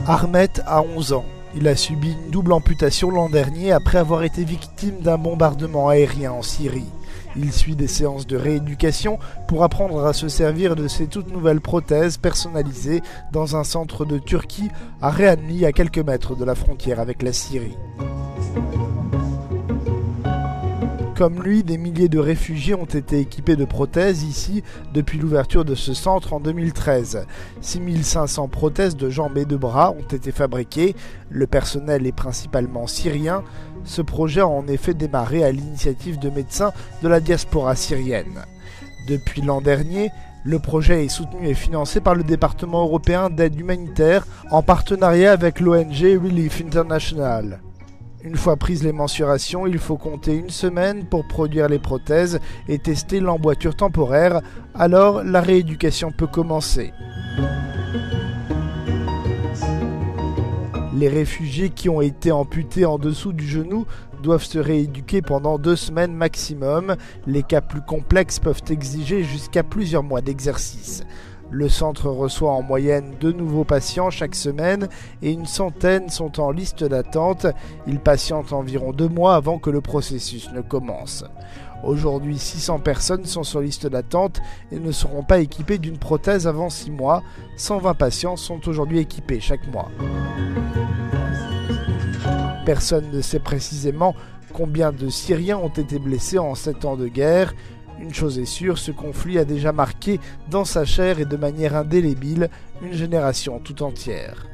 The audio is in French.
Ahmet a 11 ans. Il a subi une double amputation l'an dernier après avoir été victime d'un bombardement aérien en Syrie. Il suit des séances de rééducation pour apprendre à se servir de ses toutes nouvelles prothèses personnalisées dans un centre de Turquie à Rhehanli, à quelques mètres de la frontière avec la Syrie. Comme lui, des milliers de réfugiés ont été équipés de prothèses ici depuis l'ouverture de ce centre en 2013. 6500 prothèses de jambes et de bras ont été fabriquées. Le personnel est principalement syrien. Ce projet a en effet démarré à l'initiative de médecins de la diaspora syrienne. Depuis l'an dernier, le projet est soutenu et financé par le département européen d'aide humanitaire en partenariat avec l'ONG Relief International. Une fois prises les mensurations, il faut compter une semaine pour produire les prothèses et tester l'emboîture temporaire, alors la rééducation peut commencer. Les réfugiés qui ont été amputés en dessous du genou doivent se rééduquer pendant 2 semaines maximum. Les cas plus complexes peuvent exiger jusqu'à plusieurs mois d'exercice. Le centre reçoit en moyenne 2 nouveaux patients chaque semaine et une centaine sont en liste d'attente. Ils patientent environ 2 mois avant que le processus ne commence. Aujourd'hui, 600 personnes sont sur liste d'attente et ne seront pas équipées d'une prothèse avant 6 mois. 120 patients sont aujourd'hui équipés chaque mois. Personne ne sait précisément combien de Syriens ont été blessés en 7 ans de guerre. Une chose est sûre, ce conflit a déjà marqué dans sa chair et de manière indélébile une génération tout entière.